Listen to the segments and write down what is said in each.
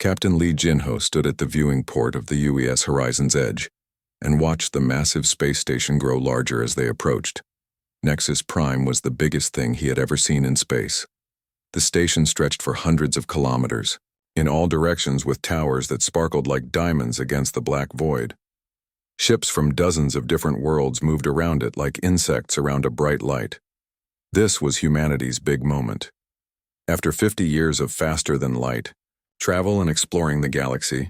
Captain Lee Jinho stood at the viewing port of the UES Horizon's Edge and watched the massive space station grow larger as they approached. Nexus Prime was the biggest thing he had ever seen in space. The station stretched for hundreds of kilometers, in all directions with towers that sparkled like diamonds against the black void. Ships from dozens of different worlds moved around it like insects around a bright light. This was humanity's big moment. After 50 years of faster-than-light travel and exploring the galaxy,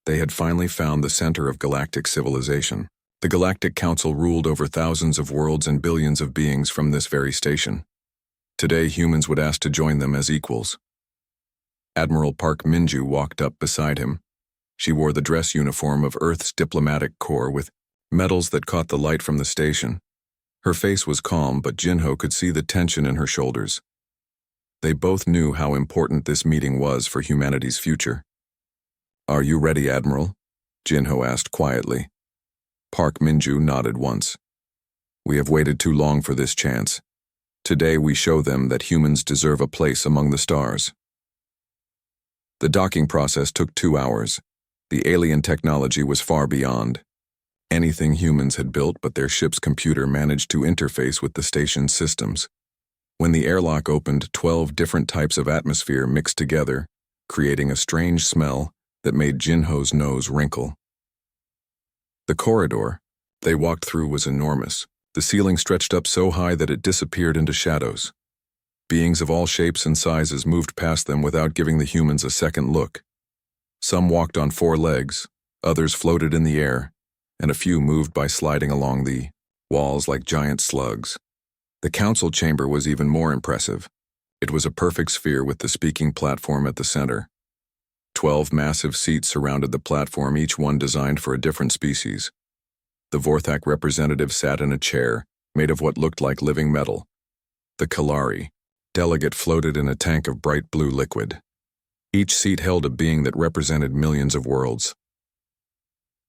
they had finally found the center of galactic civilization. The Galactic Council ruled over thousands of worlds and billions of beings from this very station. Today, humans would ask to join them as equals. Admiral Park Minju walked up beside him. She wore the dress uniform of Earth's diplomatic corps with medals that caught the light from the station. Her face was calm, but Jinho could see the tension in her shoulders. They both knew how important this meeting was for humanity's future. "Are you ready, Admiral?" Jinho asked quietly. Park Minju nodded once. "We have waited too long for this chance. Today we show them that humans deserve a place among the stars." The docking process took 2 hours. The alien technology was far beyond anything humans had built, but their ship's computer managed to interface with the station's systems. When the airlock opened, 12 different types of atmosphere mixed together, creating a strange smell that made Jinho's nose wrinkle. The corridor they walked through was enormous. The ceiling stretched up so high that it disappeared into shadows. Beings of all shapes and sizes moved past them without giving the humans a second look. Some walked on 4 legs, others floated in the air, and a few moved by sliding along the walls like giant slugs. The council chamber was even more impressive. It was a perfect sphere with the speaking platform at the center. 12 massive seats surrounded the platform, each one designed for a different species. The Vorthak representative sat in a chair made of what looked like living metal. The Kalari delegate floated in a tank of bright blue liquid. Each seat held a being that represented millions of worlds.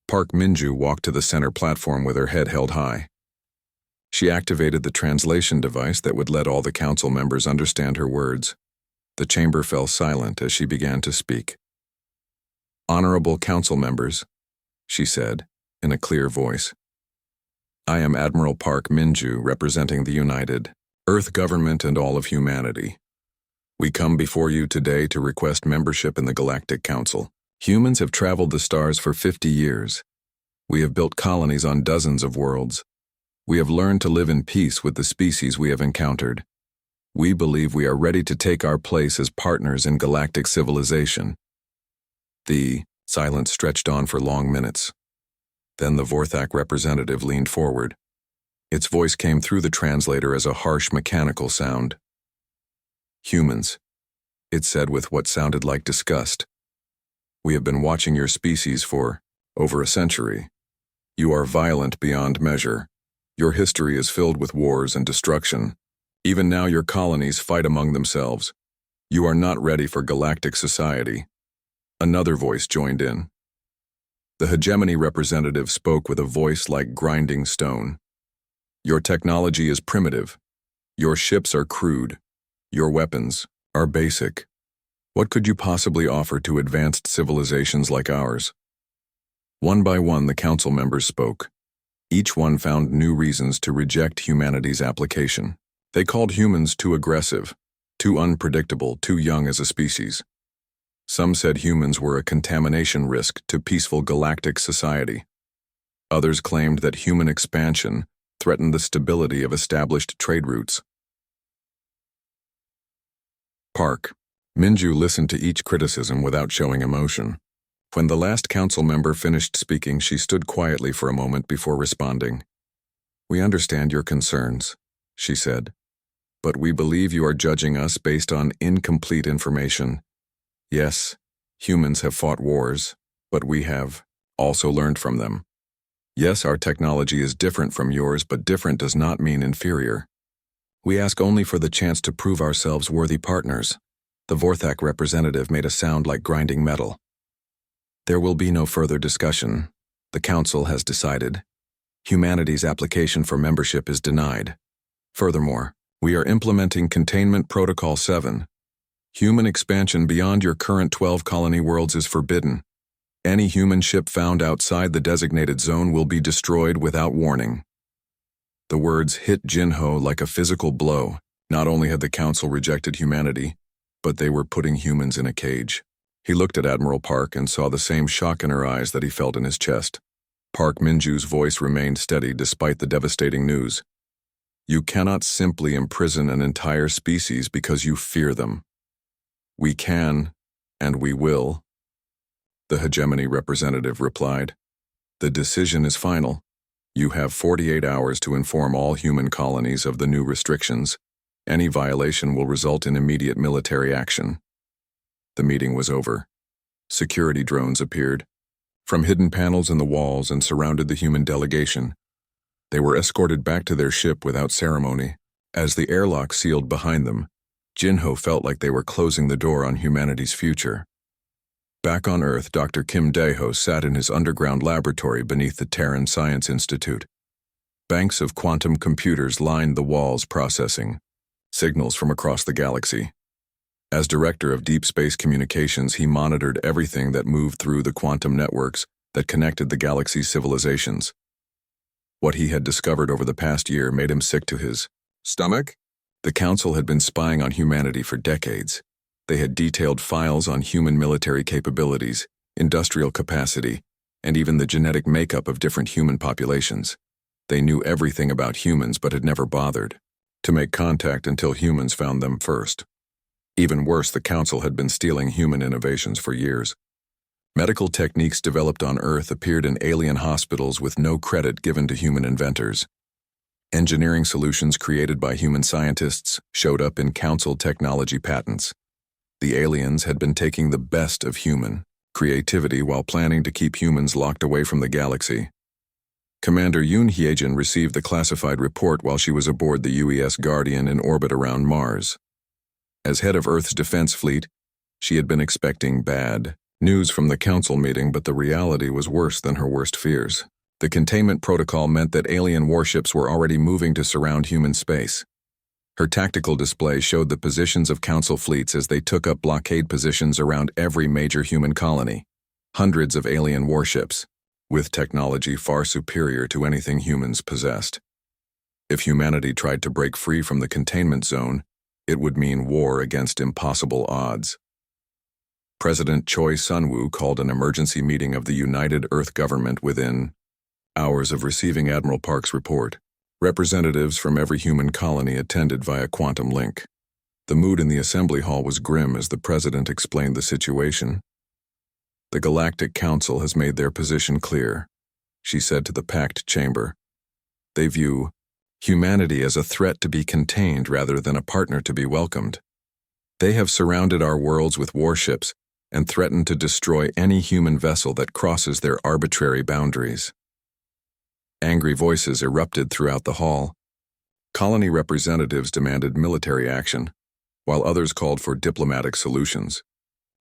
Park Minju walked to the center platform with her head held high. She activated the translation device that would let all the council members understand her words. The chamber fell silent as she began to speak. "Honorable council members," she said, in a clear voice. "I am Admiral Park Minju, representing the United Earth government and all of humanity. We come before you today to request membership in the Galactic Council. Humans have traveled the stars for 50 years. We have built colonies on dozens of worlds. We have learned to live in peace with the species we have encountered. We believe we are ready to take our place as partners in galactic civilization." The silence stretched on for long minutes. Then the Vorthak representative leaned forward. Its voice came through the translator as a harsh mechanical sound. "Humans," it said with what sounded like disgust. "We have been watching your species for over a century. You are violent beyond measure. Your history is filled with wars and destruction. Even now your colonies fight among themselves. You are not ready for galactic society." Another voice joined in. The hegemony representative spoke with a voice like grinding stone. "Your technology is primitive. Your ships are crude. Your weapons are basic. What could you possibly offer to advanced civilizations like ours?" One by one, the council members spoke. Each one found new reasons to reject humanity's application. They called humans too aggressive, too unpredictable, too young as a species. Some said humans were a contamination risk to peaceful galactic society. Others claimed that human expansion threatened the stability of established trade routes. Park Minju listened to each criticism without showing emotion. When the last council member finished speaking, she stood quietly for a moment before responding. "We understand your concerns," she said, "but we believe you are judging us based on incomplete information. Yes, humans have fought wars, but we have also learned from them. Yes, our technology is different from yours, but different does not mean inferior. We ask only for the chance to prove ourselves worthy partners." The Vorthak representative made a sound like grinding metal. "There will be no further discussion. The council has decided. Humanity's application for membership is denied. Furthermore, we are implementing Containment Protocol 7. Human expansion beyond your current 12 colony worlds is forbidden. Any human ship found outside the designated zone will be destroyed without warning. The words hit Jinho like a physical blow. Not only had the Council rejected humanity, but they were putting humans in a cage. He looked at Admiral Park and saw the same shock in her eyes that he felt in his chest. Park Minju's voice remained steady despite the devastating news. You cannot simply imprison an entire species because you fear them. We can, and we will. The hegemony representative replied. The decision is final. You have 48 hours to inform all human colonies of the new restrictions. Any violation will result in immediate military action. The meeting was over. Security drones appeared from hidden panels in the walls and surrounded the human delegation. They were escorted back to their ship without ceremony. As the airlock sealed behind them, Jinho felt like they were closing the door on humanity's future. Back on Earth, Dr. Kim Daeho sat in his underground laboratory beneath the Terran Science Institute. Banks of quantum computers lined the walls processing signals from across the galaxy. As director of deep space communications, he monitored everything that moved through the quantum networks that connected the galaxy's civilizations. What he had discovered over the past year made him sick to his stomach. The Council had been spying on humanity for decades. They had detailed files on human military capabilities, industrial capacity, and even the genetic makeup of different human populations. They knew everything about humans but had never bothered to make contact until humans found them first. Even worse, the Council had been stealing human innovations for years. Medical techniques developed on Earth appeared in alien hospitals with no credit given to human inventors. Engineering solutions created by human scientists showed up in Council technology patents. The aliens had been taking the best of human creativity while planning to keep humans locked away from the galaxy. Commander Yoon Hyejin received the classified report while she was aboard the UES Guardian in orbit around Mars. As head of Earth's defense fleet, she had been expecting bad news from the Council meeting, but the reality was worse than her worst fears. The containment protocol meant that alien warships were already moving to surround human space. Her tactical display showed the positions of Council fleets as they took up blockade positions around every major human colony. Hundreds of alien warships, with technology far superior to anything humans possessed. If humanity tried to break free from the containment zone, it would mean war against impossible odds. President Choi Sun-woo called an emergency meeting of the United Earth Government within hours of receiving Admiral Park's report. Representatives from every human colony attended via quantum link. The mood in the assembly hall was grim as the president explained the situation. The Galactic Council has made their position clear, she said to the packed chamber. They view humanity as a threat to be contained rather than a partner to be welcomed. They have surrounded our worlds with warships and threatened to destroy any human vessel that crosses their arbitrary boundaries. Angry voices erupted throughout the hall. Colony representatives demanded military action, while others called for diplomatic solutions.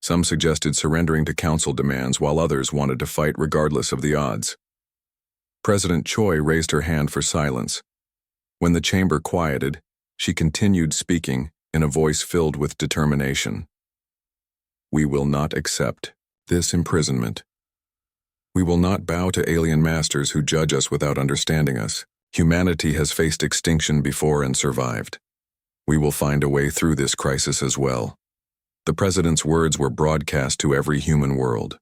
Some suggested surrendering to Council demands, while others wanted to fight regardless of the odds. President Choi raised her hand for silence. When the chamber quieted, she continued speaking in a voice filled with determination. We will not accept this imprisonment. We will not bow to alien masters who judge us without understanding us. Humanity has faced extinction before and survived. We will find a way through this crisis as well. The president's words were broadcast to every human world.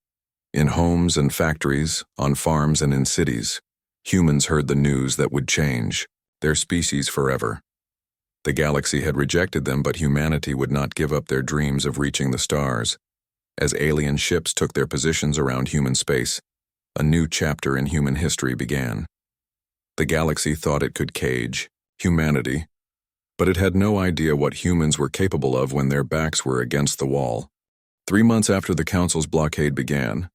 In homes and factories, on farms and in cities, humans heard the news that would change their species forever. The galaxy had rejected them, but humanity would not give up their dreams of reaching the stars. As alien ships took their positions around human space, a new chapter in human history began. The galaxy thought it could cage humanity, but it had no idea what humans were capable of when their backs were against the wall. 3 months after the Council's blockade began,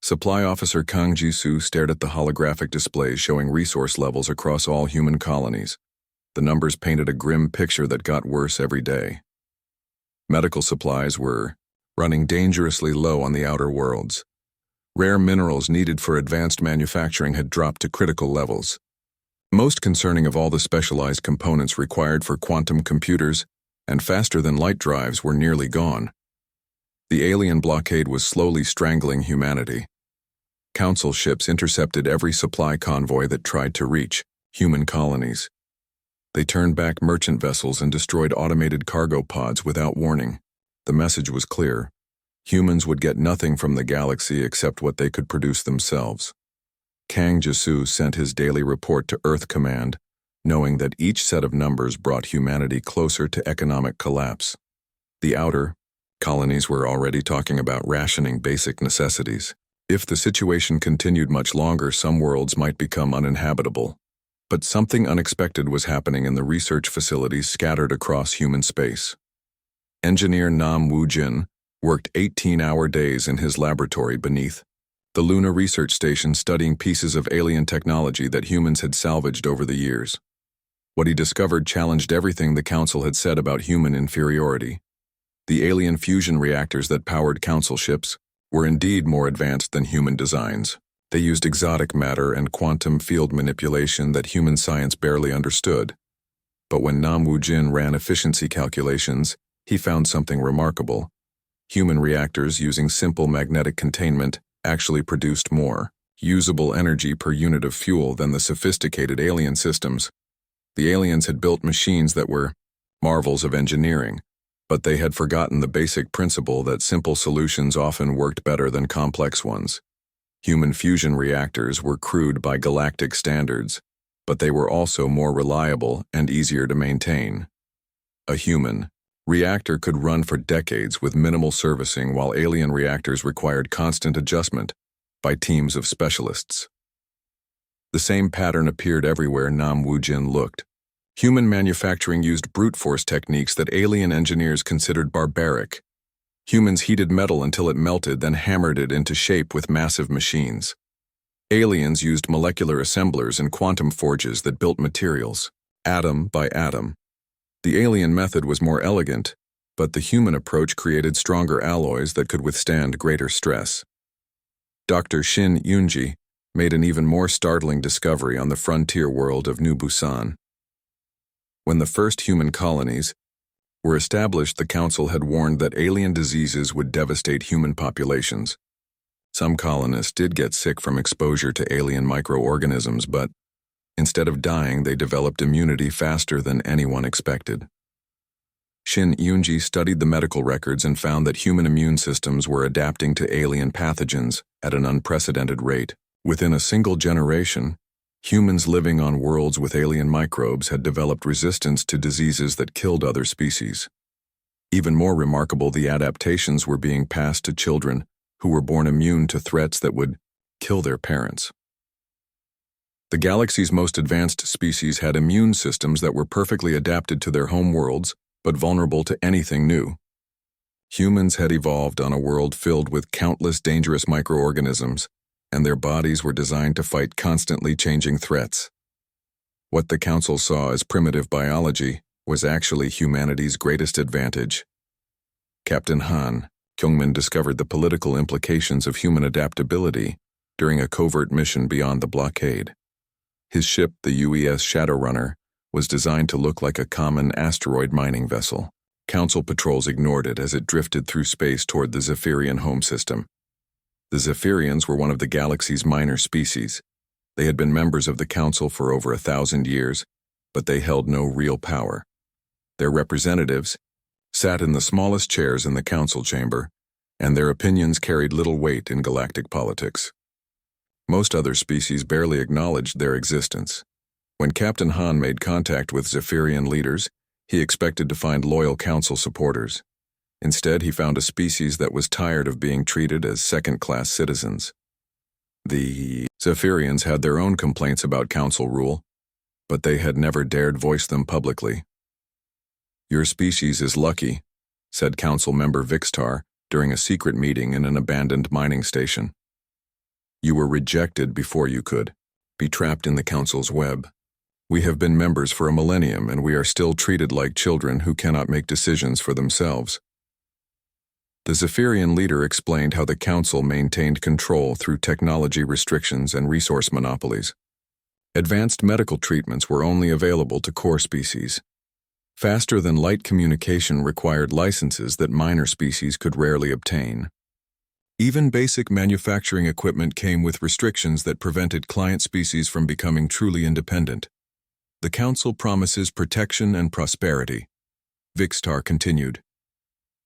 Supply Officer Kang Ji-soo stared at the holographic displays showing resource levels across all human colonies. The numbers painted a grim picture that got worse every day. Medical supplies were running dangerously low on the outer worlds. Rare minerals needed for advanced manufacturing had dropped to critical levels. Most concerning of all, the specialized components required for quantum computers and faster-than-light drives were nearly gone. The alien blockade was slowly strangling humanity. Council ships intercepted every supply convoy that tried to reach human colonies. They turned back merchant vessels and destroyed automated cargo pods without warning. The message was clear. Humans would get nothing from the galaxy except what they could produce themselves. Kang Jisu sent his daily report to Earth Command, knowing that each set of numbers brought humanity closer to economic collapse. The outer colonies were already talking about rationing basic necessities. If the situation continued much longer, some worlds might become uninhabitable. But something unexpected was happening in the research facilities scattered across human space. Engineer Nam Woo-jin worked 18-hour days in his laboratory beneath the Lunar Research Station, studying pieces of alien technology that humans had salvaged over the years. What he discovered challenged everything the Council had said about human inferiority. The alien fusion reactors that powered Council ships were indeed more advanced than human designs. They used exotic matter and quantum field manipulation that human science barely understood. But when Nam Woo-jin ran efficiency calculations, he found something remarkable. Human reactors using simple magnetic containment actually produced more usable energy per unit of fuel than the sophisticated alien systems. The aliens had built machines that were marvels of engineering, but they had forgotten the basic principle that simple solutions often worked better than complex ones. Human fusion reactors were crude by galactic standards, but they were also more reliable and easier to maintain. A human reactor could run for decades with minimal servicing, while alien reactors required constant adjustment by teams of specialists. The same pattern appeared everywhere Nam Woo-jin looked. Human manufacturing used brute force techniques that alien engineers considered barbaric. Humans heated metal until it melted, then hammered it into shape with massive machines. Aliens used molecular assemblers and quantum forges that built materials, atom by atom. The alien method was more elegant, but the human approach created stronger alloys that could withstand greater stress. Dr. Shin Yoonji made an even more startling discovery on the frontier world of New Busan. When the first human colonies were established, the Council had warned that alien diseases would devastate human populations. Some colonists did get sick from exposure to alien microorganisms, but instead of dying, they developed immunity faster than anyone expected. Shin Yoonji studied the medical records and found that human immune systems were adapting to alien pathogens at an unprecedented rate. Within a single generation, humans living on worlds with alien microbes had developed resistance to diseases that killed other species. Even more remarkable, the adaptations were being passed to children who were born immune to threats that would kill their parents. The galaxy's most advanced species had immune systems that were perfectly adapted to their home worlds, but vulnerable to anything new. Humans had evolved on a world filled with countless dangerous microorganisms, and their bodies were designed to fight constantly changing threats. What the Council saw as primitive biology was actually humanity's greatest advantage. Captain Han Kyungmin discovered the political implications of human adaptability during a covert mission beyond the blockade. His ship, the UES Shadowrunner, was designed to look like a common asteroid mining vessel. Council patrols ignored it as it drifted through space toward the Zephyrian home system. The Zephyrians were one of the galaxy's minor species. They had been members of the Council for over 1,000 years, but they held no real power. Their representatives sat in the smallest chairs in the Council chamber, and their opinions carried little weight in galactic politics. Most other species barely acknowledged their existence. When Captain Han made contact with Zephyrian leaders, he expected to find loyal Council supporters. Instead, he found a species that was tired of being treated as second-class citizens. The Zephyrians had their own complaints about Council rule, but they had never dared voice them publicly. "Your species is lucky," said Council member Vixtar during a secret meeting in an abandoned mining station. "You were rejected before you could be trapped in the Council's web. We have been members for a millennium, and we are still treated like children who cannot make decisions for themselves." The Zephyrian leader explained how the Council maintained control through technology restrictions and resource monopolies. Advanced medical treatments were only available to core species. Faster-than-light communication required licenses that minor species could rarely obtain. Even basic manufacturing equipment came with restrictions that prevented client species from becoming truly independent. The Council promises protection and prosperity. Vixtar continued.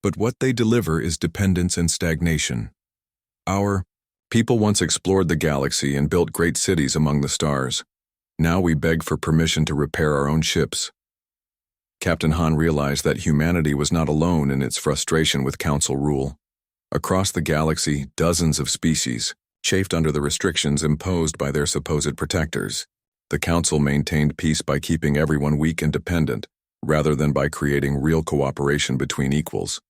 But what they deliver is dependence and stagnation. Our people once explored the galaxy and built great cities among the stars. Now we beg for permission to repair our own ships. Captain Han realized that humanity was not alone in its frustration with Council rule. Across the galaxy, dozens of species chafed under the restrictions imposed by their supposed protectors. The Council maintained peace by keeping everyone weak and dependent, rather than by creating real cooperation between equals.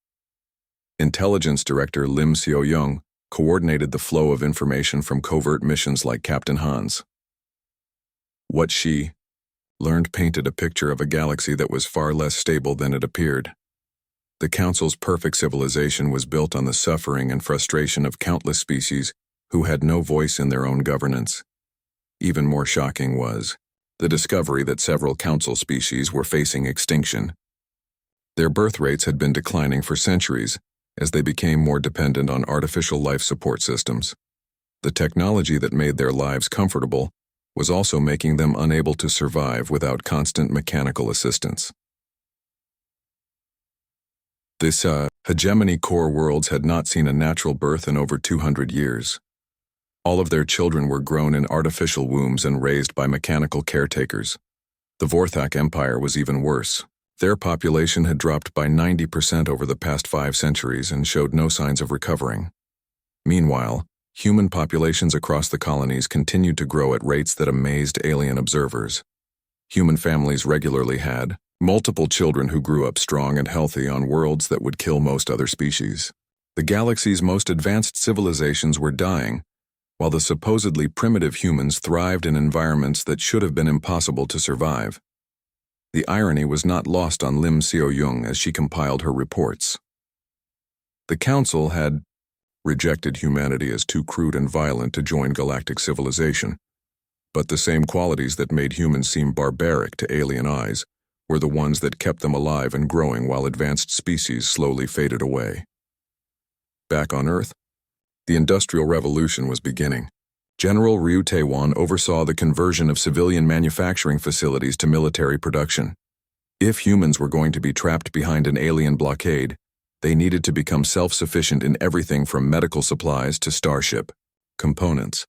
Intelligence Director Lim Seo-young coordinated the flow of information from covert missions like Captain Han's. What she learned painted a picture of a galaxy that was far less stable than it appeared. The Council's perfect civilization was built on the suffering and frustration of countless species who had no voice in their own governance. Even more shocking was the discovery that several Council species were facing extinction. Their birth rates had been declining for centuries as they became more dependent on artificial life support systems. The technology that made their lives comfortable was also making them unable to survive without constant mechanical assistance. This hegemony core worlds had not seen a natural birth in over 200 years. All of their children were grown in artificial wombs and raised by mechanical caretakers. The Vorthak Empire was even worse. Their population had dropped by 90% over the past 5 centuries and showed no signs of recovering. Meanwhile, human populations across the colonies continued to grow at rates that amazed alien observers. Human families regularly had multiple children who grew up strong and healthy on worlds that would kill most other species. The galaxy's most advanced civilizations were dying, while the supposedly primitive humans thrived in environments that should have been impossible to survive. The irony was not lost on Lim Seo-young as she compiled her reports. The Council had rejected humanity as too crude and violent to join galactic civilization, but the same qualities that made humans seem barbaric to alien eyes were the ones that kept them alive and growing while advanced species slowly faded away. Back on Earth, the Industrial Revolution was beginning. General Ryu Tae-won oversaw the conversion of civilian manufacturing facilities to military production. If humans were going to be trapped behind an alien blockade, they needed to become self-sufficient in everything from medical supplies to starship components.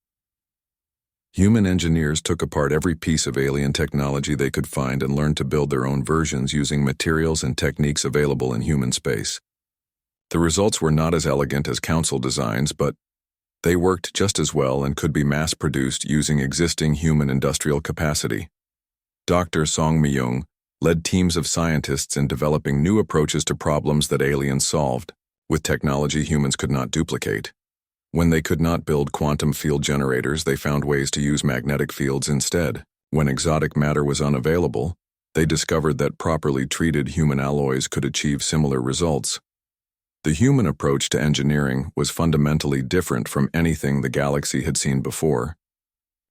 Human engineers took apart every piece of alien technology they could find and learned to build their own versions using materials and techniques available in human space. The results were not as elegant as Council designs, but they worked just as well and could be mass-produced using existing human industrial capacity. Dr. Song Mi-young led teams of scientists in developing new approaches to problems that aliens solved, with technology humans could not duplicate. When they could not build quantum field generators, they found ways to use magnetic fields instead. When exotic matter was unavailable, they discovered that properly treated human alloys could achieve similar results. The human approach to engineering was fundamentally different from anything the galaxy had seen before.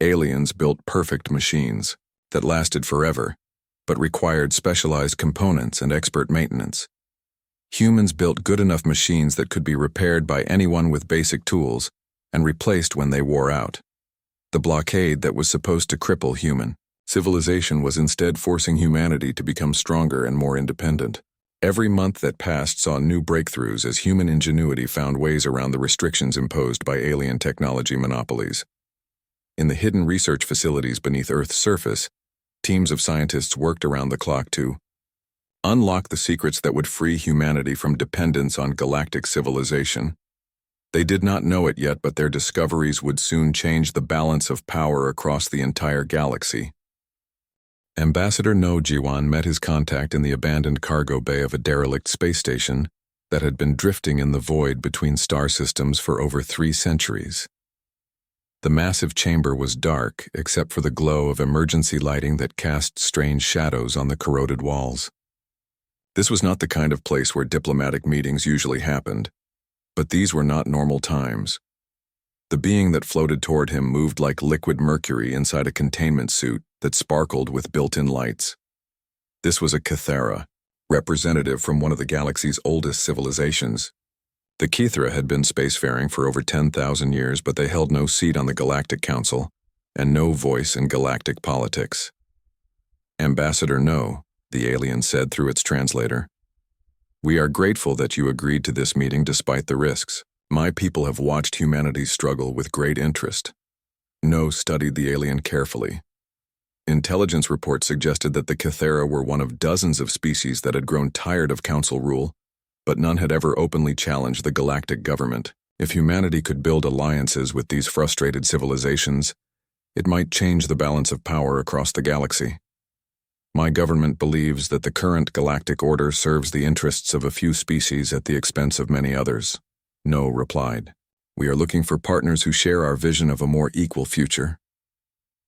Aliens built perfect machines that lasted forever, but required specialized components and expert maintenance. Humans built good enough machines that could be repaired by anyone with basic tools and replaced when they wore out. The blockade that was supposed to cripple human civilization was instead forcing humanity to become stronger and more independent. Every month that passed saw new breakthroughs as human ingenuity found ways around the restrictions imposed by alien technology monopolies. In the hidden research facilities beneath Earth's surface, teams of scientists worked around the clock to unlock the secrets that would free humanity from dependence on galactic civilization. They did not know it yet, but their discoveries would soon change the balance of power across the entire galaxy. Ambassador No Jiwan met his contact in the abandoned cargo bay of a derelict space station that had been drifting in the void between star systems for over 3 centuries. The massive chamber was dark, except for the glow of emergency lighting that cast strange shadows on the corroded walls. This was not the kind of place where diplomatic meetings usually happened, but these were not normal times. The being that floated toward him moved like liquid mercury inside a containment suit that sparkled with built-in lights. This was a Kythera, representative from one of the galaxy's oldest civilizations. The Kythera had been spacefaring for over 10,000 years, but they held no seat on the Galactic Council and no voice in galactic politics. Ambassador No, the alien said through its translator. We are grateful that you agreed to this meeting despite the risks. My people have watched humanity's struggle with great interest. No studied the alien carefully. Intelligence reports suggested that the Kythera were one of dozens of species that had grown tired of council rule, but none had ever openly challenged the galactic government. If humanity could build alliances with these frustrated civilizations, it might change the balance of power across the galaxy. My government believes that the current galactic order serves the interests of a few species at the expense of many others. No replied. We are looking for partners who share our vision of a more equal future.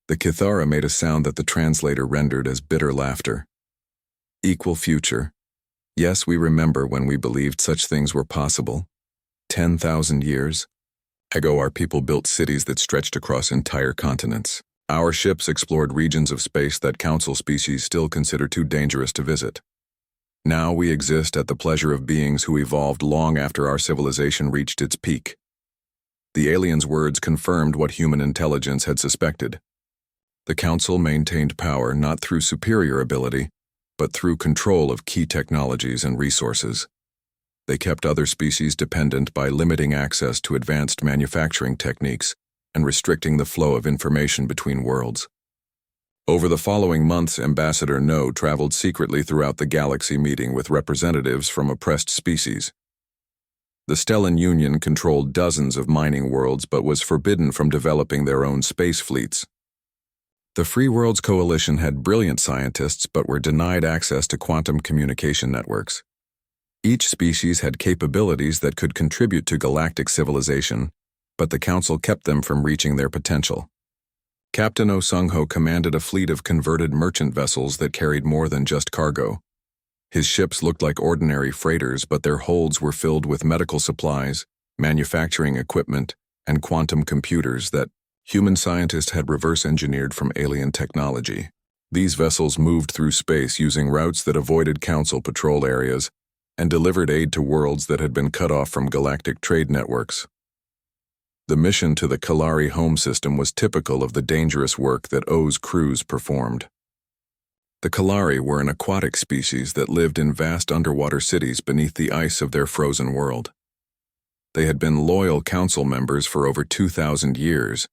The Kythera made a sound that the translator rendered as bitter laughter. Equal future. Yes, we remember when we believed such things were possible. 10,000 years ago, our people built cities that stretched across entire continents. Our ships explored regions of space that council species still consider too dangerous to visit. Now we exist at the pleasure of beings who evolved long after our civilization reached its peak. The alien's words confirmed what human intelligence had suspected. The council maintained power not through superior ability, but through control of key technologies and resources. They kept other species dependent by limiting access to advanced manufacturing techniques and restricting the flow of information between worlds. Over the following months, Ambassador No traveled secretly throughout the galaxy, meeting with representatives from oppressed species. The Stellan Union controlled dozens of mining worlds but was forbidden from developing their own space fleets. The Free Worlds Coalition had brilliant scientists but were denied access to quantum communication networks. Each species had capabilities that could contribute to galactic civilization, but the Council kept them from reaching their potential. Captain Oh Sung-ho commanded a fleet of converted merchant vessels that carried more than just cargo. His ships looked like ordinary freighters, but their holds were filled with medical supplies, manufacturing equipment, and quantum computers that human scientists had reverse-engineered from alien technology. These vessels moved through space using routes that avoided Council patrol areas and delivered aid to worlds that had been cut off from galactic trade networks. The mission to the Kalari home system was typical of the dangerous work that Oh's crews performed. The Kalari were an aquatic species that lived in vast underwater cities beneath the ice of their frozen world. They had been loyal Council members for over 2,000 years,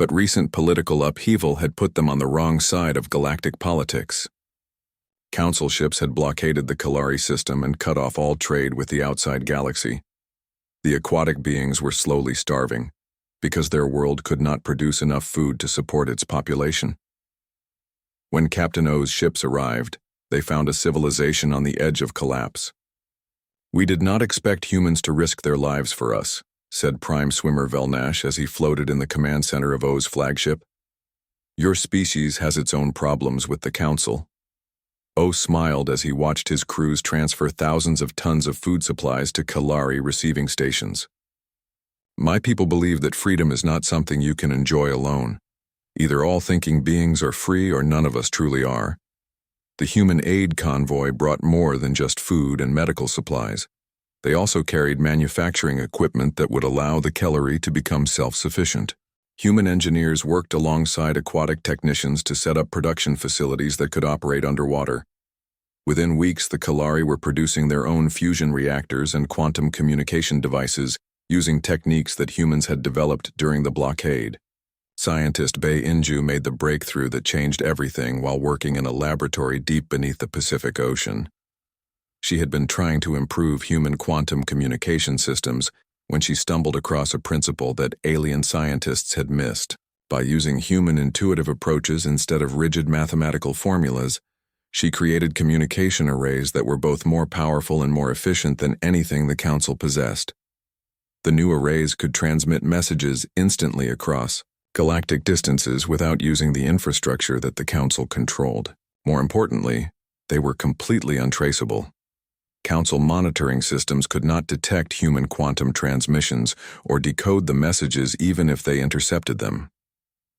but recent political upheaval had put them on the wrong side of galactic politics. Council ships had blockaded the Kalari system and cut off all trade with the outside galaxy. The aquatic beings were slowly starving, because their world could not produce enough food to support its population. When Captain Oh's ships arrived, they found a civilization on the edge of collapse. We did not expect humans to risk their lives for us, said Prime Swimmer Velnash as he floated in the command center of Oh's flagship. Your species has its own problems with the Council. Oh smiled as he watched his crews transfer thousands of tons of food supplies to Kalari receiving stations. My people believe that freedom is not something you can enjoy alone. Either all thinking beings are free or none of us truly are. The human aid convoy brought more than just food and medical supplies. They also carried manufacturing equipment that would allow the Kalari to become self-sufficient. Human engineers worked alongside aquatic technicians to set up production facilities that could operate underwater. Within weeks, the Kalari were producing their own fusion reactors and quantum communication devices using techniques that humans had developed during the blockade. Scientist Bei Inju made the breakthrough that changed everything while working in a laboratory deep beneath the Pacific Ocean. She had been trying to improve human quantum communication systems when she stumbled across a principle that alien scientists had missed. By using human intuitive approaches instead of rigid mathematical formulas, she created communication arrays that were both more powerful and more efficient than anything the Council possessed. The new arrays could transmit messages instantly across galactic distances without using the infrastructure that the Council controlled. More importantly, they were completely untraceable. Council monitoring systems could not detect human quantum transmissions or decode the messages even if they intercepted them.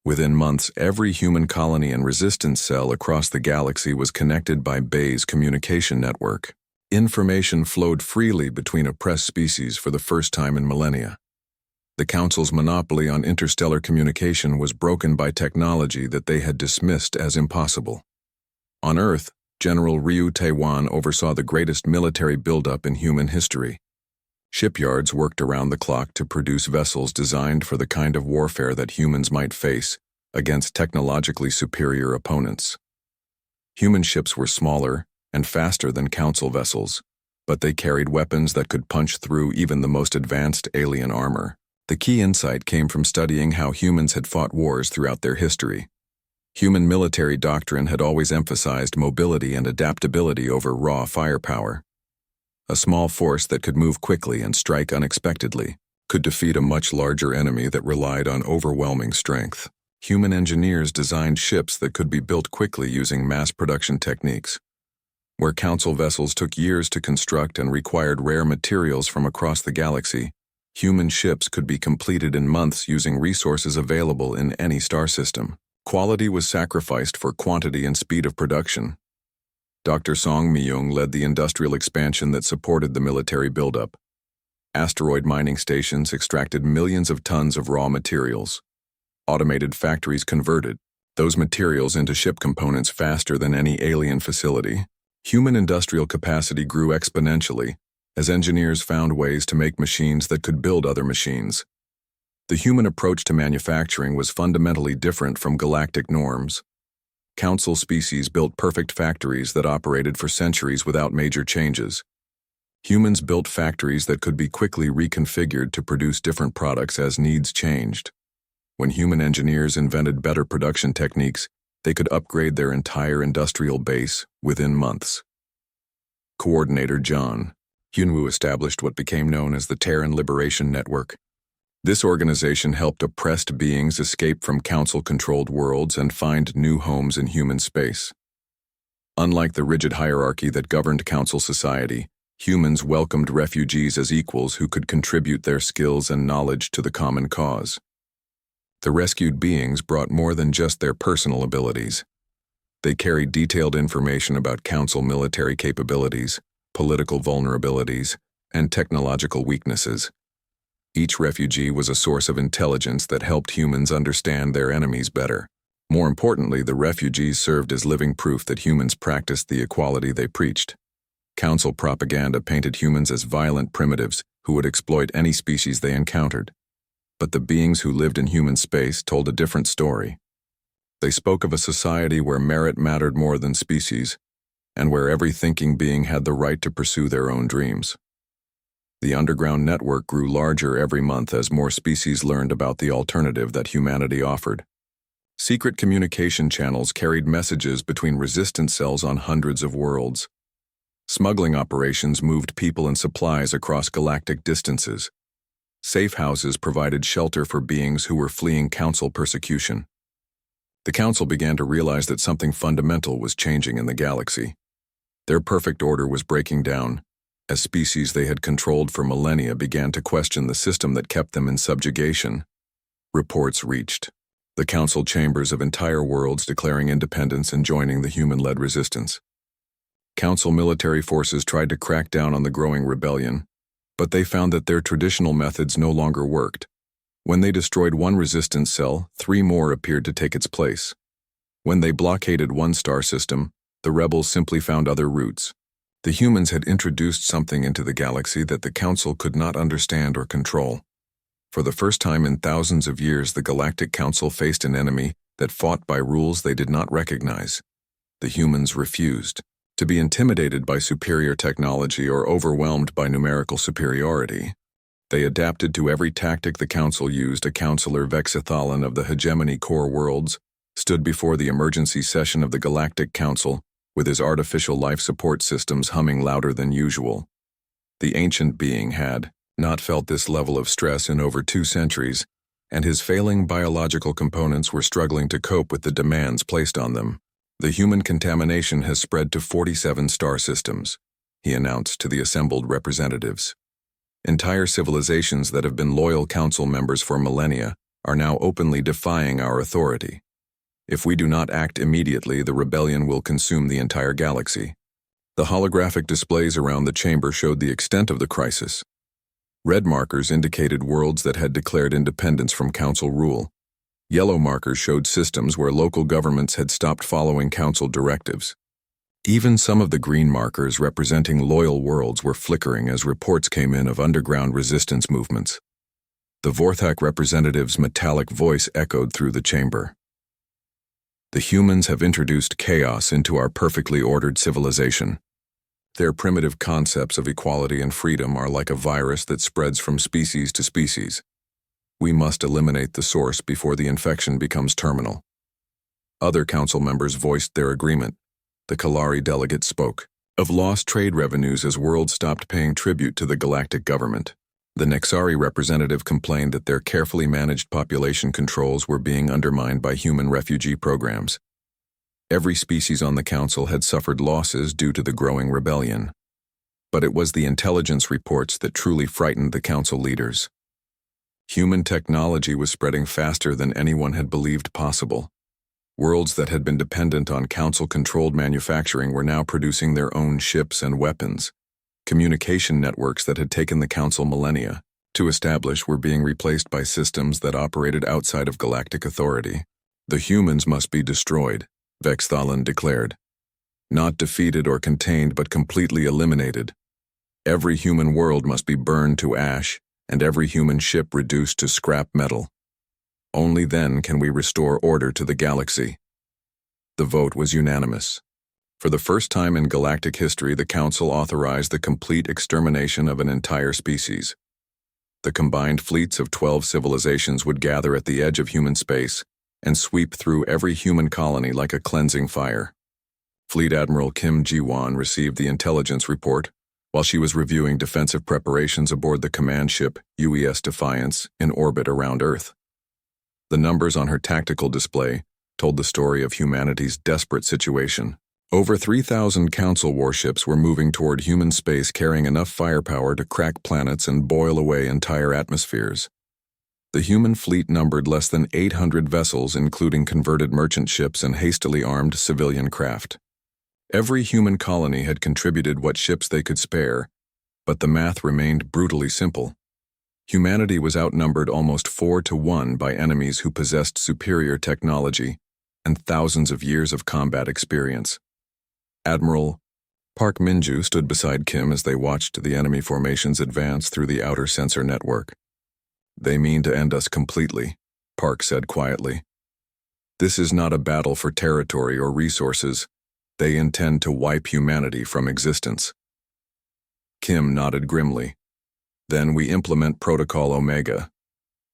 Within months, every human colony and resistance cell across the galaxy was connected by Bay's communication network. Information flowed freely between oppressed species for the first time in millennia. The Council's monopoly on interstellar communication was broken by technology that they had dismissed as impossible. On Earth, General Ryu Taiwan oversaw the greatest military buildup in human history. Shipyards worked around the clock to produce vessels designed for the kind of warfare that humans might face against technologically superior opponents. Human ships were smaller and faster than Council vessels, but they carried weapons that could punch through even the most advanced alien armor. The key insight came from studying how humans had fought wars throughout their history. Human military doctrine had always emphasized mobility and adaptability over raw firepower. A small force that could move quickly and strike unexpectedly could defeat a much larger enemy that relied on overwhelming strength. Human engineers designed ships that could be built quickly using mass production techniques. Where Council vessels took years to construct and required rare materials from across the galaxy, human ships could be completed in months using resources available in any star system. Quality was sacrificed for quantity and speed of production. Dr. Song Myung led the industrial expansion that supported the military buildup. Asteroid mining stations extracted millions of tons of raw materials. Automated factories converted those materials into ship components faster than any alien facility. Human industrial capacity grew exponentially as engineers found ways to make machines that could build other machines. The human approach to manufacturing was fundamentally different from galactic norms. Council species built perfect factories that operated for centuries without major changes. Humans built factories that could be quickly reconfigured to produce different products as needs changed. When human engineers invented better production techniques, they could upgrade their entire industrial base within months. Coordinator John Hyunwoo established what became known as the Terran Liberation Network. This organization helped oppressed beings escape from Council-controlled worlds and find new homes in human space. Unlike the rigid hierarchy that governed Council society, humans welcomed refugees as equals who could contribute their skills and knowledge to the common cause. The rescued beings brought more than just their personal abilities. They carried detailed information about Council military capabilities, political vulnerabilities, and technological weaknesses. Each refugee was a source of intelligence that helped humans understand their enemies better. More importantly, the refugees served as living proof that humans practiced the equality they preached. Council propaganda painted humans as violent primitives who would exploit any species they encountered. But the beings who lived in human space told a different story. They spoke of a society where merit mattered more than species, and where every thinking being had the right to pursue their own dreams. The underground network grew larger every month as more species learned about the alternative that humanity offered. Secret communication channels carried messages between resistance cells on hundreds of worlds. Smuggling operations moved people and supplies across galactic distances. Safe houses provided shelter for beings who were fleeing Council persecution. The Council began to realize that something fundamental was changing in the galaxy. Their perfect order was breaking down, as species they had controlled for millennia began to question the system that kept them in subjugation. Reports reached the Council chambers of entire worlds declaring independence and joining the human-led resistance. Council military forces tried to crack down on the growing rebellion, but they found that their traditional methods no longer worked. When they destroyed one resistance cell, 3 more appeared to take its place. When they blockaded one star system, the rebels simply found other routes. The humans had introduced something into the galaxy that the Council could not understand or control. For the first time in thousands of years, the Galactic Council faced an enemy that fought by rules they did not recognize. The humans refused to be intimidated by superior technology or overwhelmed by numerical superiority. They adapted to every tactic the Council used. A Councilor Vexithalan of the Hegemony Core Worlds stood before the emergency session of the Galactic Council with his artificial life support systems humming louder than usual. The ancient being had not felt this level of stress in over 2 centuries, and his failing biological components were struggling to cope with the demands placed on them. The human contamination has spread to 47 star systems, he announced to the assembled representatives. Entire civilizations that have been loyal Council members for millennia are now openly defying our authority. If we do not act immediately, the rebellion will consume the entire galaxy. The holographic displays around the chamber showed the extent of the crisis. Red markers indicated worlds that had declared independence from Council rule. Yellow markers showed systems where local governments had stopped following Council directives. Even some of the green markers representing loyal worlds were flickering as reports came in of underground resistance movements. The Vorthak representative's metallic voice echoed through the chamber. The humans have introduced chaos into our perfectly ordered civilization. Their primitive concepts of equality and freedom are like a virus that spreads from species to species. We must eliminate the source before the infection becomes terminal. Other council members voiced their agreement. The Kalari delegate spoke of lost trade revenues as worlds stopped paying tribute to the galactic government. The Nexari representative complained that their carefully managed population controls were being undermined by human refugee programs. Every species on the council had suffered losses due to the growing rebellion. But it was the intelligence reports that truly frightened the council leaders. Human technology was spreading faster than anyone had believed possible. Worlds that had been dependent on council-controlled manufacturing were now producing their own ships and weapons. Communication networks that had taken the council millennia to establish were being replaced by systems that operated outside of galactic authority. The humans must be destroyed, Vexthalan declared. Not defeated or contained, but completely eliminated. Every human world must be burned to ash, and every human ship reduced to scrap metal. Only then can we restore order to the galaxy. The vote was unanimous. For the first time in galactic history, the Council authorized the complete extermination of an entire species. The combined fleets of 12 civilizations would gather at the edge of human space and sweep through every human colony like a cleansing fire. Fleet Admiral Kim Ji-won received the intelligence report while she was reviewing defensive preparations aboard the command ship UES Defiance in orbit around Earth. The numbers on her tactical display told the story of humanity's desperate situation. Over 3,000 Council warships were moving toward human space carrying enough firepower to crack planets and boil away entire atmospheres. The human fleet numbered less than 800 vessels, including converted merchant ships and hastily armed civilian craft. Every human colony had contributed what ships they could spare, but the math remained brutally simple. Humanity was outnumbered almost 4-to-1 by enemies who possessed superior technology and thousands of years of combat experience. Admiral Park Minju stood beside Kim as they watched the enemy formations advance through the outer sensor network. "They mean to end us completely," Park said quietly. "This is not a battle for territory or resources. They intend to wipe humanity from existence." Kim nodded grimly. "Then we implement Protocol Omega.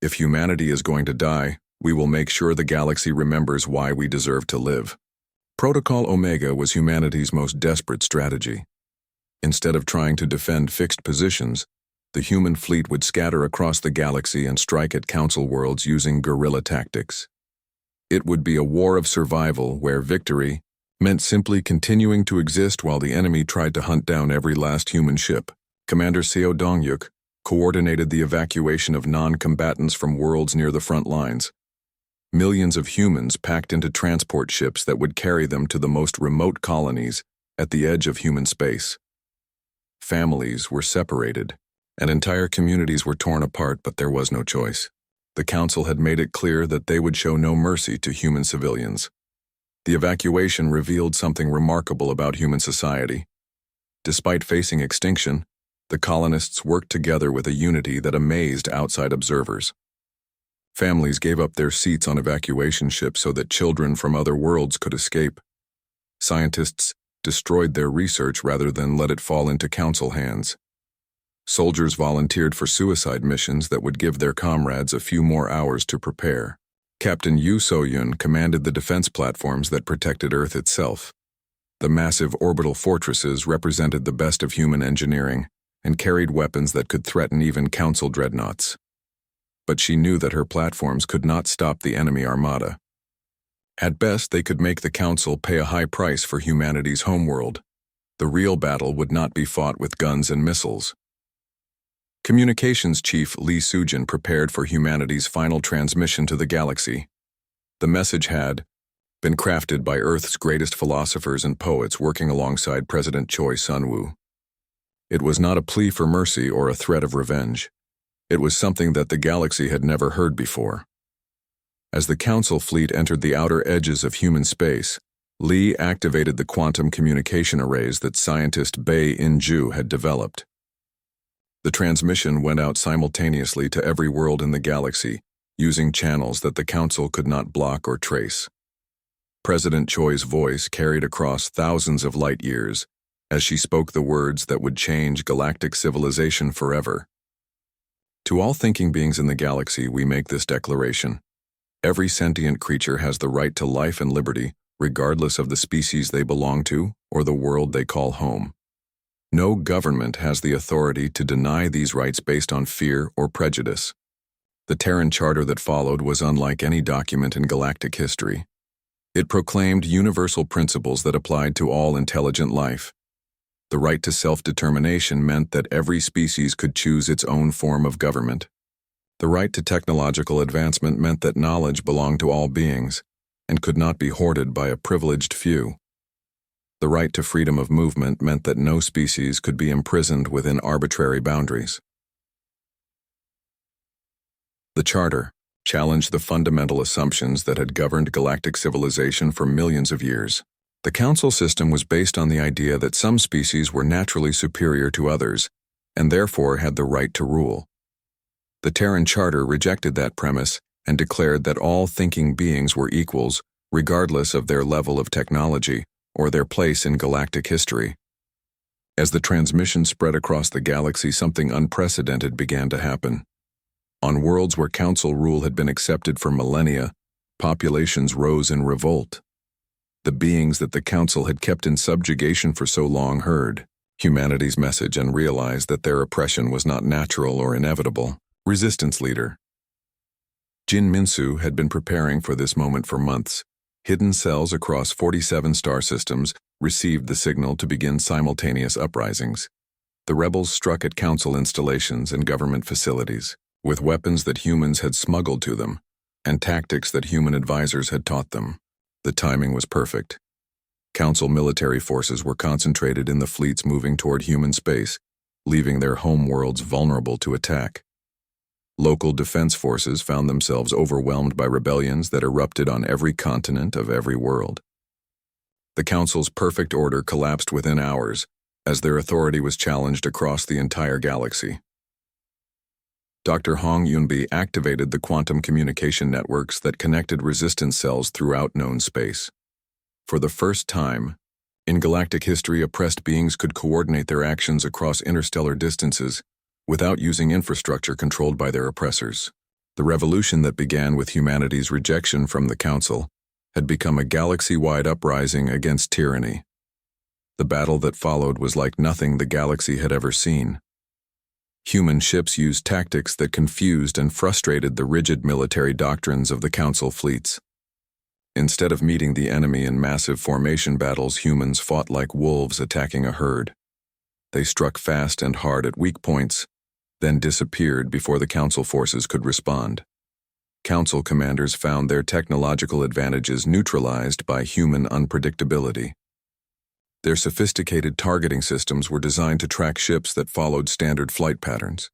If humanity is going to die, we will make sure the galaxy remembers why we deserve to live." Protocol Omega was humanity's most desperate strategy. Instead of trying to defend fixed positions, the human fleet would scatter across the galaxy and strike at Council worlds using guerrilla tactics. It would be a war of survival where victory meant simply continuing to exist while the enemy tried to hunt down every last human ship. Commander Seo Dongyuk coordinated the evacuation of non-combatants from worlds near the front lines. Millions of humans packed into transport ships that would carry them to the most remote colonies at the edge of human space. Families were separated, and entire communities were torn apart, but there was no choice. The Council had made it clear that they would show no mercy to human civilians. The evacuation revealed something remarkable about human society. Despite facing extinction, the colonists worked together with a unity that amazed outside observers. Families gave up their seats on evacuation ships so that children from other worlds could escape. Scientists destroyed their research rather than let it fall into Council hands. Soldiers volunteered for suicide missions that would give their comrades a few more hours to prepare. Captain Yu So-yun commanded the defense platforms that protected Earth itself. The massive orbital fortresses represented the best of human engineering and carried weapons that could threaten even Council dreadnoughts. But she knew that her platforms could not stop the enemy armada. At best, they could make the Council pay a high price for humanity's homeworld. The real battle would not be fought with guns and missiles. Communications Chief Lee Sujin prepared for humanity's final transmission to the galaxy. The message had been crafted by Earth's greatest philosophers and poets working alongside President Choi Sun-woo. It was not a plea for mercy or a threat of revenge. It was something that the galaxy had never heard before. As the Council fleet entered the outer edges of human space, Lee activated the quantum communication arrays that scientist Bae In-ju had developed. The transmission went out simultaneously to every world in the galaxy, using channels that the Council could not block or trace. President Choi's voice carried across thousands of light years as she spoke the words that would change galactic civilization forever. To all thinking beings in the galaxy, we make this declaration. Every sentient creature has the right to life and liberty, regardless of the species they belong to or the world they call home. No government has the authority to deny these rights based on fear or prejudice. The Terran Charter that followed was unlike any document in galactic history. It proclaimed universal principles that applied to all intelligent life. The right to self-determination meant that every species could choose its own form of government. The right to technological advancement meant that knowledge belonged to all beings and could not be hoarded by a privileged few. The right to freedom of movement meant that no species could be imprisoned within arbitrary boundaries. The Charter challenged the fundamental assumptions that had governed galactic civilization for millions of years. The Council system was based on the idea that some species were naturally superior to others, and therefore had the right to rule. The Terran Charter rejected that premise and declared that all thinking beings were equals, regardless of their level of technology or their place in galactic history. As the transmission spread across the galaxy, something unprecedented began to happen. On worlds where Council rule had been accepted for millennia, populations rose in revolt. The beings that the Council had kept in subjugation for so long heard humanity's message and realized that their oppression was not natural or inevitable. Resistance leader Jin Minsu had been preparing for this moment for months. Hidden cells across 47 star systems received the signal to begin simultaneous uprisings. The rebels struck at Council installations and government facilities, with weapons that humans had smuggled to them, and tactics that human advisors had taught them. The timing was perfect. Council military forces were concentrated in the fleets moving toward human space, leaving their home worlds vulnerable to attack. Local defense forces found themselves overwhelmed by rebellions that erupted on every continent of every world. The Council's perfect order collapsed within hours, as their authority was challenged across the entire galaxy. Dr. Hong Yunbi activated the quantum communication networks that connected resistance cells throughout known space. For the first time in galactic history, oppressed beings could coordinate their actions across interstellar distances without using infrastructure controlled by their oppressors. The revolution that began with humanity's rejection from the Council had become a galaxy-wide uprising against tyranny. The battle that followed was like nothing the galaxy had ever seen. Human ships used tactics that confused and frustrated the rigid military doctrines of the Council fleets. Instead of meeting the enemy in massive formation battles, humans fought like wolves attacking a herd. They struck fast and hard at weak points, then disappeared before the Council forces could respond. Council commanders found their technological advantages neutralized by human unpredictability. Their sophisticated targeting systems were designed to track ships that followed standard flight patterns.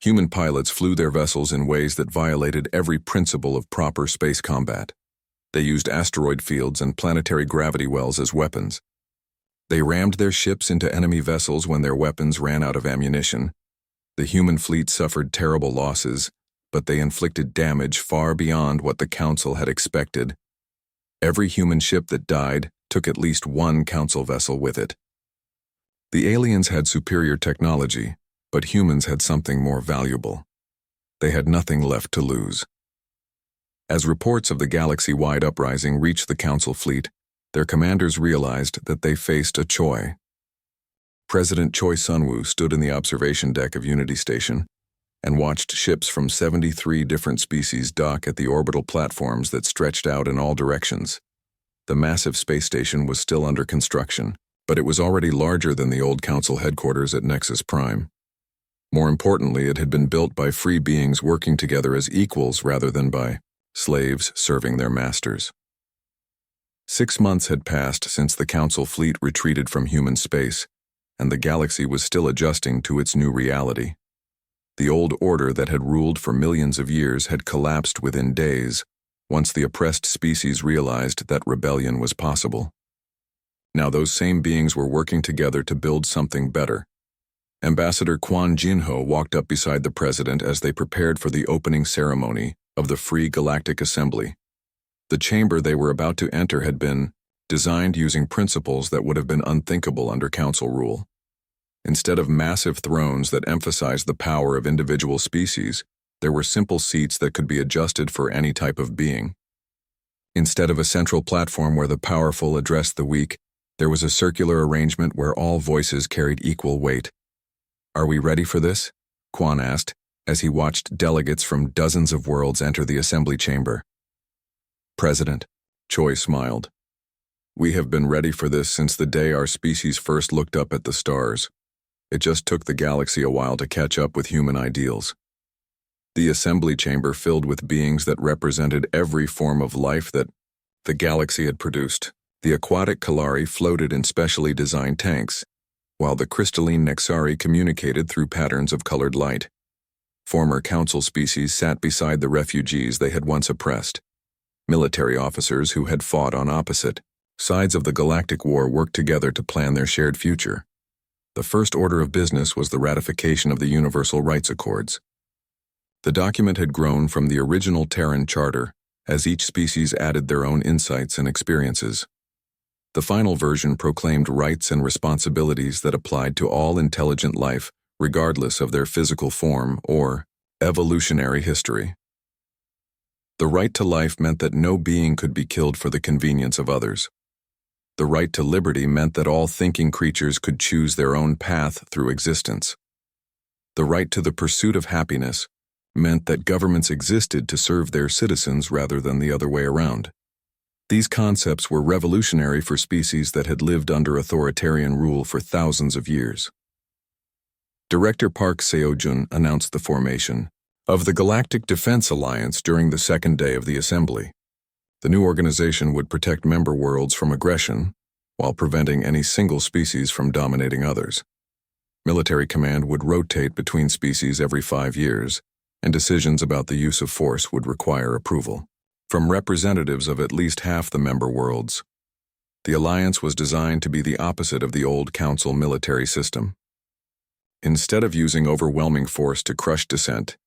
Human pilots flew their vessels in ways that violated every principle of proper space combat. They used asteroid fields and planetary gravity wells as weapons. They rammed their ships into enemy vessels when their weapons ran out of ammunition. The human fleet suffered terrible losses, but they inflicted damage far beyond what the Council had expected. Every human ship that died took at least one Council vessel with it. The aliens had superior technology, but humans had something more valuable. They had nothing left to lose. As reports of the galaxy-wide uprising reached the Council fleet, their commanders realized that they faced a Choi. President Choi Sun-woo stood in the observation deck of Unity Station and watched ships from 73 different species dock at the orbital platforms that stretched out in all directions. The massive space station was still under construction, but it was already larger than the old Council headquarters at Nexus Prime. More importantly, it had been built by free beings working together as equals rather than by slaves serving their masters. 6 months had passed since the Council fleet retreated from human space, and the galaxy was still adjusting to its new reality. The old order that had ruled for millions of years had collapsed within days, once the oppressed species realized that rebellion was possible. Now those same beings were working together to build something better. Ambassador Quan Jinho walked up beside the president as they prepared for the opening ceremony of the Free Galactic Assembly. The chamber they were about to enter had been designed using principles that would have been unthinkable under Council rule. Instead of massive thrones that emphasized the power of individual species, there were simple seats that could be adjusted for any type of being. Instead of a central platform where the powerful addressed the weak, there was a circular arrangement where all voices carried equal weight. "Are we ready for this?" Quan asked, as he watched delegates from dozens of worlds enter the assembly chamber. "President," Choi smiled. "We have been ready for this since the day our species first looked up at the stars. It just took the galaxy a while to catch up with human ideals." The assembly chamber filled with beings that represented every form of life that the galaxy had produced. The aquatic Kalari floated in specially designed tanks, while the crystalline Nexari communicated through patterns of colored light. Former Council species sat beside the refugees they had once oppressed. Military officers who had fought on opposite sides of the Galactic War worked together to plan their shared future. The first order of business was the ratification of the Universal Rights Accords. The document had grown from the original Terran Charter, as each species added their own insights and experiences. The final version proclaimed rights and responsibilities that applied to all intelligent life, regardless of their physical form or evolutionary history. The right to life meant that no being could be killed for the convenience of others. The right to liberty meant that all thinking creatures could choose their own path through existence. The right to the pursuit of happiness meant that governments existed to serve their citizens rather than the other way around. These concepts were revolutionary for species that had lived under authoritarian rule for thousands of years. Director Park Seo-jun announced the formation of the Galactic Defense Alliance during the second day of the assembly. The new organization would protect member worlds from aggression, while preventing any single species from dominating others. Military command would rotate between species every 5 years, and decisions about the use of force would require approval from representatives of at least half the member worlds. The alliance was designed to be the opposite of the old Council military system. Instead of using overwhelming force to crush dissent,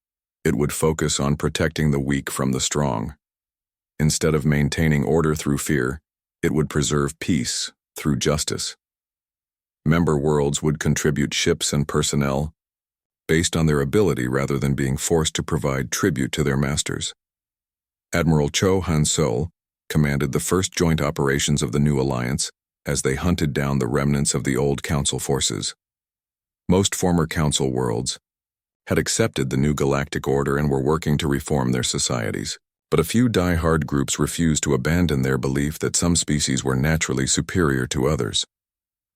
it would focus on protecting the weak from the strong. Instead of maintaining order through fear, it would preserve peace through justice. Member worlds would contribute ships and personnel based on their ability rather than being forced to provide tribute to their masters. Admiral Cho Han-sol commanded the first joint operations of the new alliance as they hunted down the remnants of the old Council forces. Most former Council worlds had accepted the new galactic order and were working to reform their societies, but a few die-hard groups refused to abandon their belief that some species were naturally superior to others.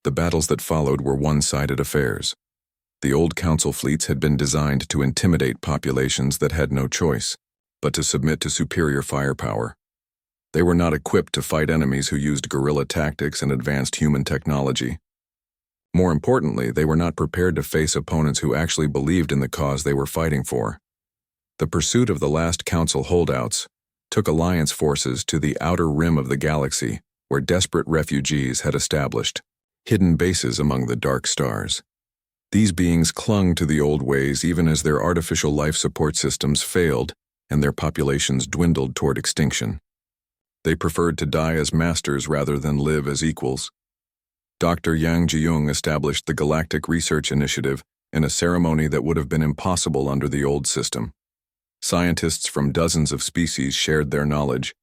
The battles that followed were one-sided affairs. The old Council fleets had been designed to intimidate populations that had no choice but to submit to superior firepower. They were not equipped to fight enemies who used guerrilla tactics and advanced human technology. More importantly, they were not prepared to face opponents who actually believed in the cause they were fighting for. The pursuit of the last Council holdouts took alliance forces to the outer rim of the galaxy, where desperate refugees had established hidden bases among the dark stars. These beings clung to the old ways even as their artificial life support systems failed and their populations dwindled toward extinction. They preferred to die as masters rather than live as equals. Dr. Yang Ji-young established the Galactic Research Initiative in a ceremony that would have been impossible under the old system. Scientists from dozens of species shared their knowledge,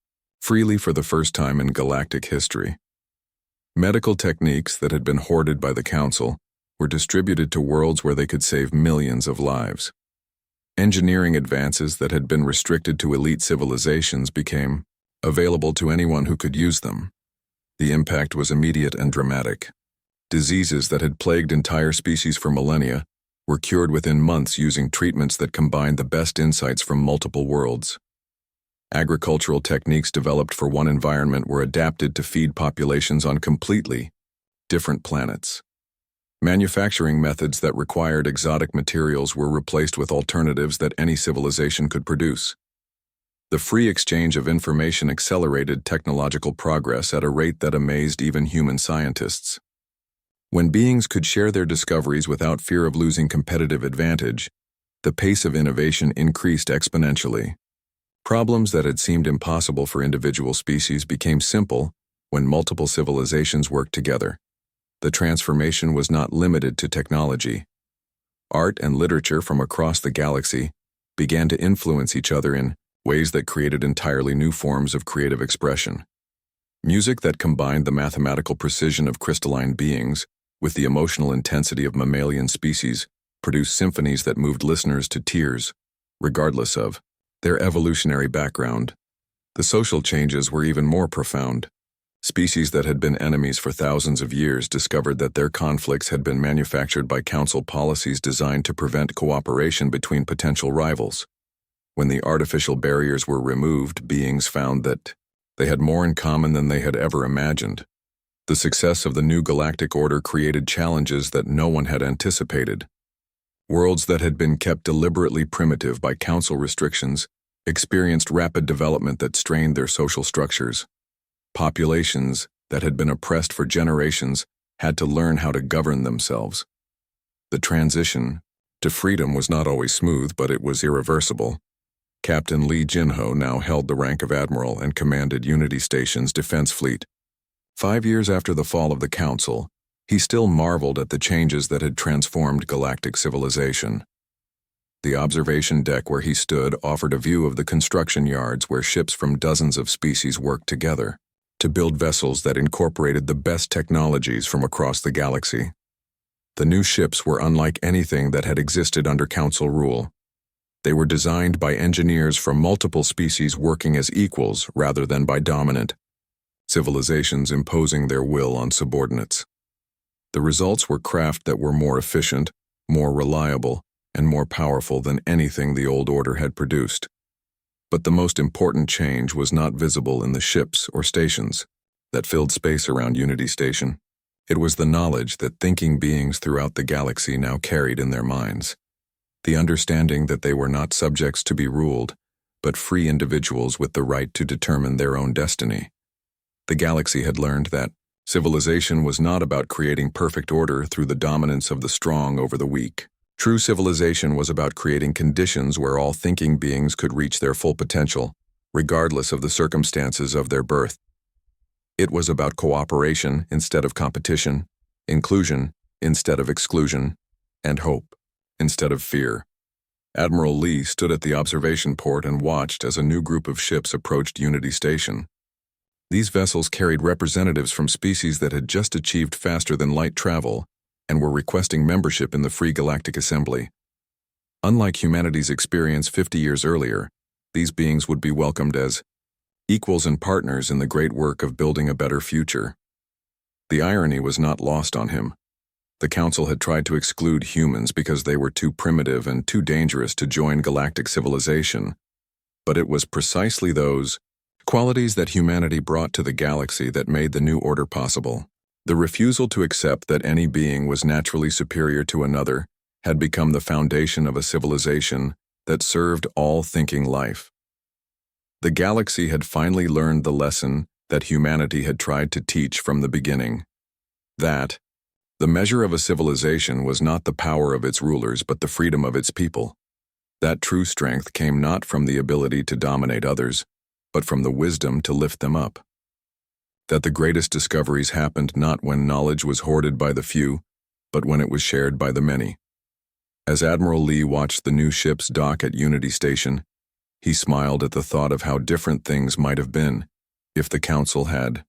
freely for the first time in galactic history. Medical techniques that had been hoarded by the Council were distributed to worlds where they could save millions of lives. Engineering advances that had been restricted to elite civilizations became available to anyone who could use them. The impact was immediate and dramatic. Diseases that had plagued entire species for millennia were cured within months using treatments that combined the best insights from multiple worlds. Agricultural techniques developed for one environment were adapted to feed populations on completely different planets. Manufacturing methods that required exotic materials were replaced with alternatives that any civilization could produce. The free exchange of information accelerated technological progress at a rate that amazed even human scientists. When beings could share their discoveries without fear of losing competitive advantage, the pace of innovation increased exponentially. Problems that had seemed impossible for individual species became simple when multiple civilizations worked together. The transformation was not limited to technology. Art and literature from across the galaxy began to influence each other in ways that created entirely new forms of creative expression. Music that combined the mathematical precision of crystalline beings with the emotional intensity of mammalian species produced symphonies that moved listeners to tears, regardless of their evolutionary background. The social changes were even more profound. Species that had been enemies for thousands of years discovered that their conflicts had been manufactured by council policies designed to prevent cooperation between potential rivals. When the artificial barriers were removed, beings found that they had more in common than they had ever imagined. The success of the new galactic order created challenges that no one had anticipated. Worlds that had been kept deliberately primitive by council restrictions experienced rapid development that strained their social structures. Populations that had been oppressed for generations had to learn how to govern themselves. The transition to freedom was not always smooth, but it was irreversible. Captain Lee Jinho now held the rank of admiral and commanded Unity Station's defense fleet. 5 years after the fall of the Council, he still marveled at the changes that had transformed galactic civilization. The observation deck where he stood offered a view of the construction yards where ships from dozens of species worked together to build vessels that incorporated the best technologies from across the galaxy. The new ships were unlike anything that had existed under Council rule. They were designed by engineers from multiple species working as equals rather than by dominant civilizations imposing their will on subordinates. The results were craft that were more efficient, more reliable, and more powerful than anything the old order had produced. But the most important change was not visible in the ships or stations that filled space around Unity Station. It was the knowledge that thinking beings throughout the galaxy now carried in their minds. The understanding that they were not subjects to be ruled, but free individuals with the right to determine their own destiny. The galaxy had learned that civilization was not about creating perfect order through the dominance of the strong over the weak. True civilization was about creating conditions where all thinking beings could reach their full potential, regardless of the circumstances of their birth. It was about cooperation instead of competition, inclusion instead of exclusion, and hope instead of fear. Admiral Lee stood at the observation port and watched as a new group of ships approached Unity Station. These vessels carried representatives from species that had just achieved faster-than-light travel and were requesting membership in the Free Galactic Assembly. Unlike humanity's experience 50 years earlier, these beings would be welcomed as equals and partners in the great work of building a better future. The irony was not lost on him. The Council had tried to exclude humans because they were too primitive and too dangerous to join galactic civilization. But it was precisely those qualities that humanity brought to the galaxy that made the new order possible. The refusal to accept that any being was naturally superior to another had become the foundation of a civilization that served all thinking life. The galaxy had finally learned the lesson that humanity had tried to teach from the beginning. That the measure of a civilization was not the power of its rulers but the freedom of its people. That true strength came not from the ability to dominate others, but from the wisdom to lift them up. That the greatest discoveries happened not when knowledge was hoarded by the few, but when it was shared by the many. As Admiral Lee watched the new ships dock at Unity Station, he smiled at the thought of how different things might have been if the Council had